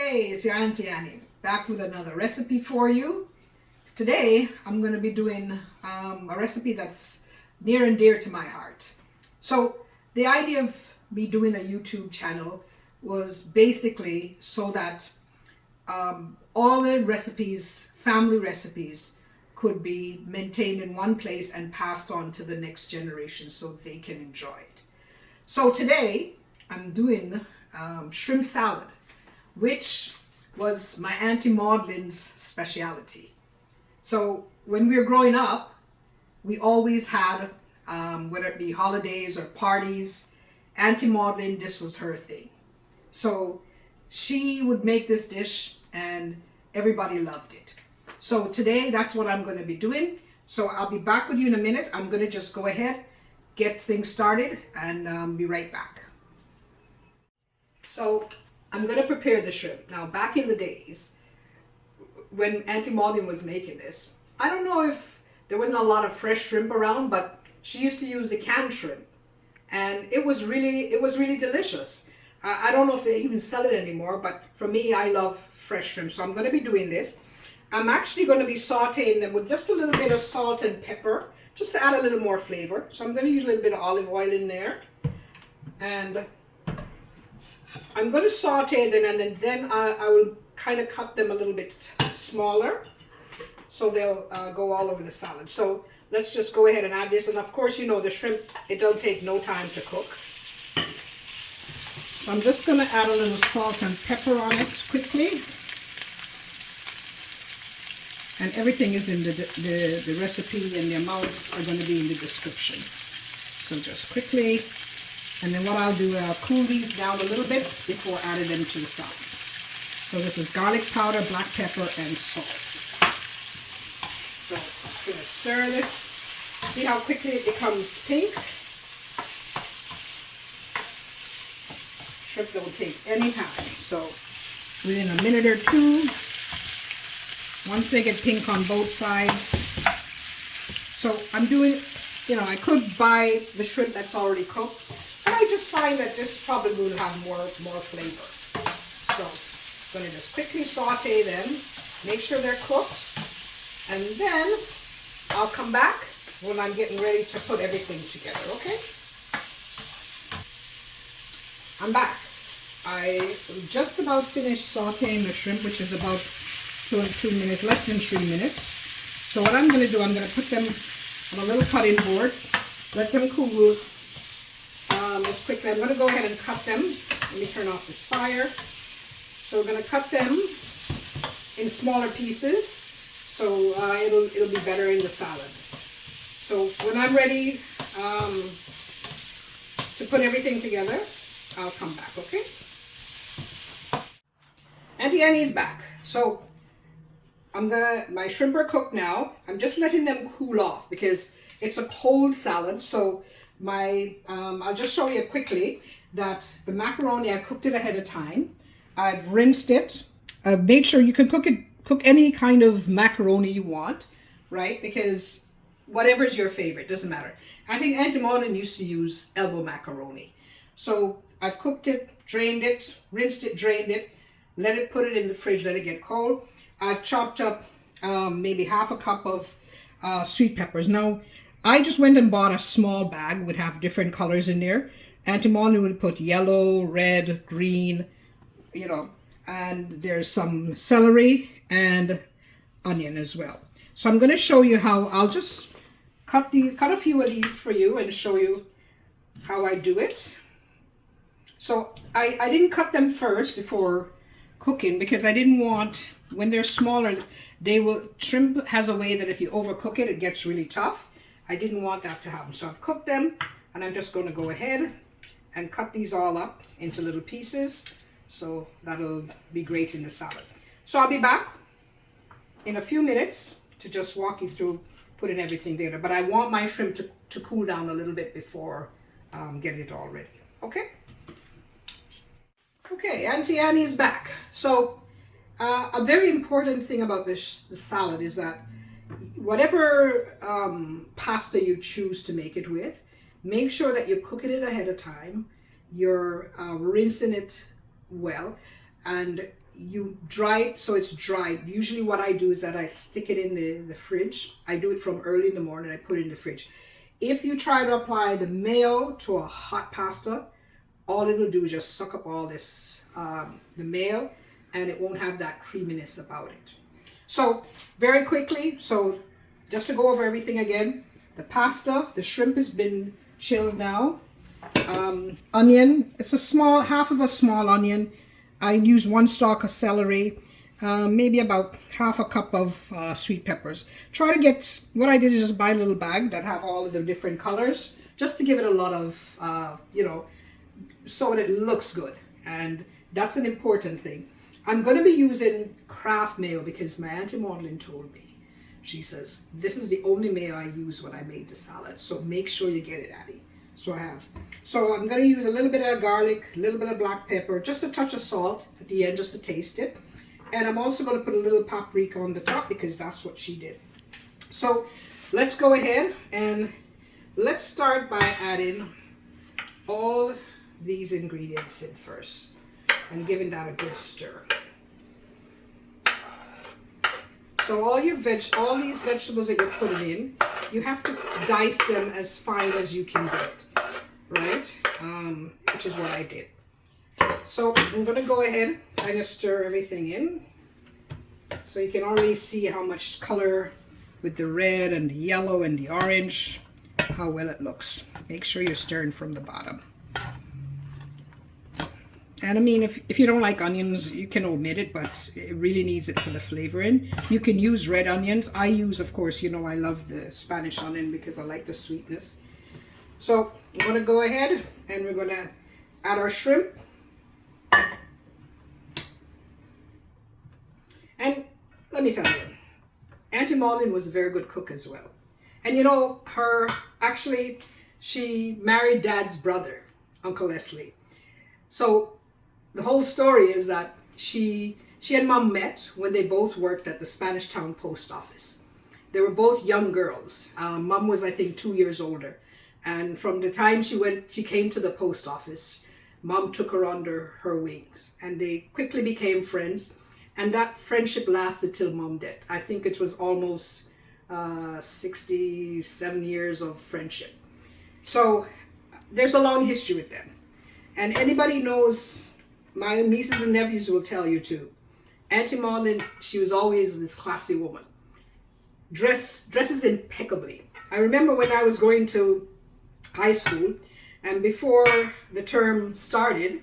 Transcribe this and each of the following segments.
Hey, it's your Auntie Annie, back with another recipe for you. Today, I'm going to be doing a recipe that's near and dear to my heart. So, the idea of me doing a YouTube channel was basically so that all the recipes, family recipes, could be maintained in one place and passed on to the next generation so they can enjoy it. So today, I'm doing shrimp salad, which was my Aunty Maudlyn's specialty. So when we were growing up, we always had, whether it be holidays or parties, Aunty Maudlyn, this was her thing. So she would make this dish and everybody loved it. So today, that's what I'm going to be doing. So I'll be back with you in a minute. I'm going to just go ahead, get things started, and be right back. So I'm going to prepare the shrimp. Now, back in the days, when Aunty Maudlyn was making this, I don't know if there wasn't a lot of fresh shrimp around, but she used to use the canned shrimp. And it was really delicious. I don't know if they even sell it anymore, but for me, I love fresh shrimp. So I'm going to be doing this. I'm actually going to be sauteing them with just a little bit of salt and pepper, just to add a little more flavor. So I'm going to use a little bit of olive oil in there. And I'm going to saute them, and then I will kind of cut them a little bit smaller so they'll go all over the salad. So let's just go ahead and add this. And of course, you know, the shrimp, it don't take no time to cook. So I'm just going to add a little salt and pepper on it quickly. And everything is in the recipe, and the amounts are going to be in the description. So just quickly. And then what I'll do, I'll cool these down a little bit before adding them to the salad. So this is garlic powder, black pepper, and salt. So I'm just going to stir this. See how quickly it becomes pink? Shrimp don't take any time. So within a minute or two, once they get pink on both sides. So I'm doing, you know, I could buy the shrimp that's already cooked. And I just find that this probably will have more flavor. So I'm going to just quickly saute them, make sure they're cooked, and then I'll come back when I'm getting ready to put everything together, okay? I'm back. I just about finished sauteing the shrimp, which is about 2 minutes, less than 3 minutes. So what I'm going to do, I'm going to put them on a little cutting board, let them cool. Just quickly, I'm going to go ahead and cut them. Let me turn off this fire. So we're going to cut them in smaller pieces, so it'll be better in the salad. So when I'm ready to put everything together, I'll come back, okay? Auntie Annie's back. So my shrimp are cooked now. I'm just letting them cool off because it's a cold salad. So I'll just show you quickly that the macaroni, I cooked it ahead of time. I've rinsed it. I've made sure you can cook any kind of macaroni you want, right? Because whatever is your favorite, doesn't matter. I think Aunty Maudlyn used to use elbow macaroni. So I've cooked it, drained it, rinsed it, drained it, put it in the fridge, let it get cold. I've chopped up maybe half a cup of sweet peppers. Now, I just went and bought a small bag, would have different colors in there. Aunty Maudlyn would put yellow, red, green, you know, and there's some celery and onion as well. So I'm going to show you how I'll just cut a few of these for you and show you how I do it. So I didn't cut them first before cooking because I didn't want, when they're smaller, shrimp has a way that if you overcook it, it gets really tough. I didn't want that to happen. So I've cooked them, and I'm just going to go ahead and cut these all up into little pieces. So that'll be great in the salad. So I'll be back in a few minutes to just walk you through putting everything together. But I want my shrimp to cool down a little bit before getting it all ready. Okay? Okay, Auntie Annie's back. So a very important thing about this salad is that whatever pasta you choose to make it with, make sure that you're cooking it ahead of time. You're rinsing it well. and you dry it so it's dry. Usually what I do is that I stick it in the fridge. I do it from early in the morning. I put it in the fridge. If you try to apply the mayo to a hot pasta, all it'll do is just suck up all this, the mayo, and it won't have that creaminess about it. So very quickly, so just to go over everything again, the pasta, the shrimp has been chilled now. Onion, it's a small, half of a small onion. I use 1 stalk of celery, maybe about half a cup of sweet peppers. Try to get, what I did is just buy a little bag that have all of the different colors, just to give it a lot of, you know, so that it looks good. And that's an important thing. I'm going to be using Kraft Mayo because my Aunty Maudlyn told me. She says, this is the only mayo I use when I made the salad. So make sure you get it, Addie. So I have. So I'm going to use a little bit of garlic, a little bit of black pepper, just a touch of salt at the end just to taste it. And I'm also going to put a little paprika on the top because that's what she did. So let's go ahead and let's start by adding all these ingredients in first and giving that a good stir. So all these vegetables that you're putting in, you have to dice them as fine as you can get, right? Which is what I did. So I'm going to go ahead and just stir everything in. So you can already see how much color with the red and the yellow and the orange, how well it looks. Make sure you're stirring from the bottom. And I mean, if you don't like onions, you can omit it, but it really needs it for the flavoring. You can use red onions. I use, of course, you know, I love the Spanish onion because I like the sweetness. So I'm going to go ahead and we're going to add our shrimp. And let me tell you, Aunty Maudlyn was a very good cook as well. And you know, she married Dad's brother, Uncle Leslie. So the whole story is that she and Mom met when they both worked at the Spanish Town Post Office. They were both young girls. Mom was, I think, 2 years older. And from the time she came to the post office, Mom took her under her wings. And they quickly became friends. And that friendship lasted till Mom died. I think it was almost 67 years of friendship. So there's a long history with them. And anybody knows, my nieces and nephews will tell you too. Aunty Maudlyn, she was always this classy woman. Dresses impeccably. I remember when I was going to high school, and before the term started,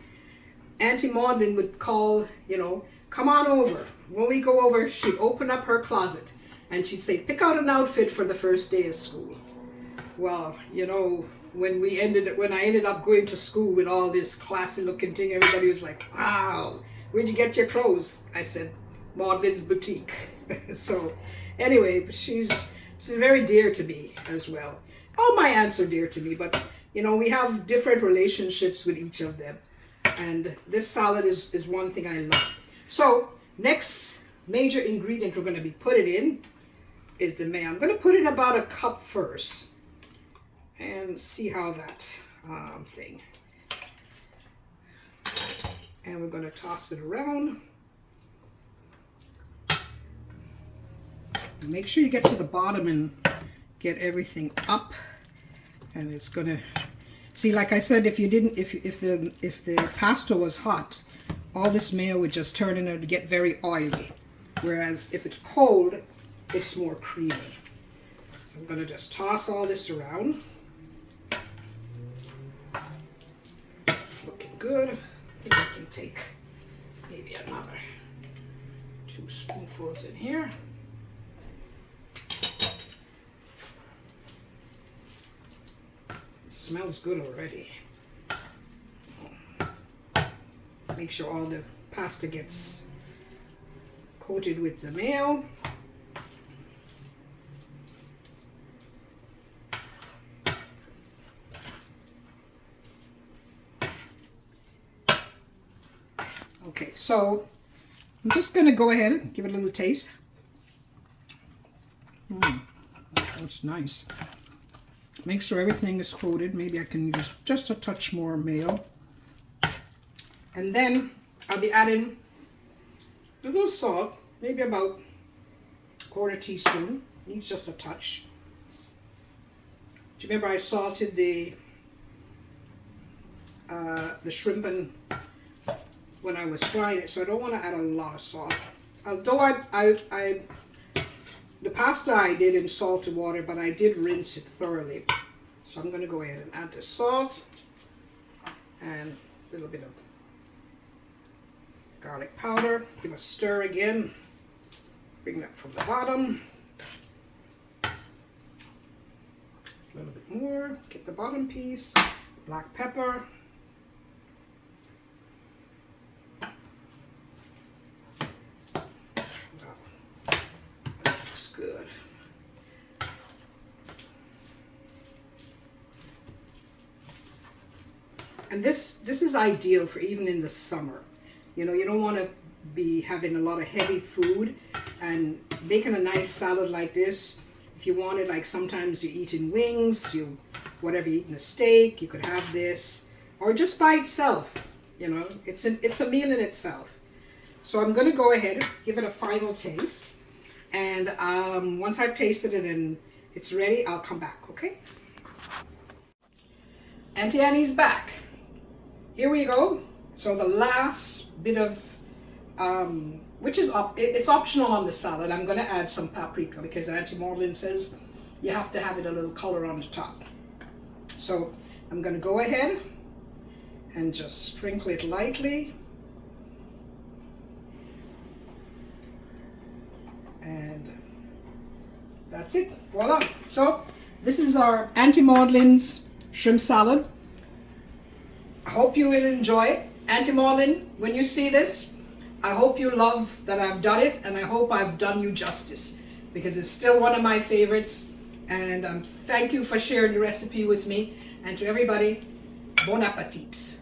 Aunty Maudlyn would call, you know, come on over. When we go over, she'd open up her closet and she'd say, pick out an outfit for the first day of school. Well, you know, when I ended up going to school with all this classy looking thing, everybody was like, wow, where'd you get your clothes? I said, Maudlyn's Boutique. So anyway, she's very dear to me as well. All my aunts are dear to me, but you know, we have different relationships with each of them. And this salad is one thing I love. So next major ingredient we're going to be putting in is the mayo. I'm going to put in about a cup first and see how that thing. And we're going to toss it around. Make sure you get to the bottom and get everything up. And it's going to see, like I said, if the pasta was hot, all this mayo would just turn into to get very oily. Whereas if it's cold, it's more creamy. So I'm going to just toss all this around. It's looking good. I think I can take maybe another 2 spoonfuls in here. It smells good already. Make sure all the pasta gets coated with the mayo. Okay, so I'm just going to go ahead and give it a little taste. That's nice. Make sure everything is coated. Maybe I can use just a touch more mayo. And then I'll be adding a little salt, maybe about a quarter teaspoon. Needs just a touch. Do you remember I salted the shrimp and when I was frying it, so I don't want to add a lot of salt. Although the pasta I did in salted water, but I did rinse it thoroughly. So I'm going to go ahead and add the salt and a little bit of garlic powder. Give a stir again. Bring that from the bottom. A little bit more. Get the bottom piece. Black pepper. Good. And this is ideal for even in the summer. You know, you don't want to be having a lot of heavy food, and making a nice salad like this, if you want it, like sometimes you're eating wings, whatever, you're eating a steak, you could have this, or just by itself. You know, it's a meal in itself. So I'm going to go ahead, give it a final taste. And once I've tasted it and it's ready, I'll come back, okay? Auntie Annie's back. Here we go. So the last bit of, which is it's optional on the salad. I'm going to add some paprika because Aunty Maudlyn says you have to have it a little color on the top. So I'm going to go ahead and just sprinkle it lightly. And that's it. Voila. So this is our Aunty Maudlyn's shrimp salad. I hope you will enjoy it. Aunty Maudlyn, when you see this, I hope you love that I've done it, and I hope I've done you justice, because it's still one of my favorites. And thank you for sharing the recipe with me. And to everybody, bon appetit.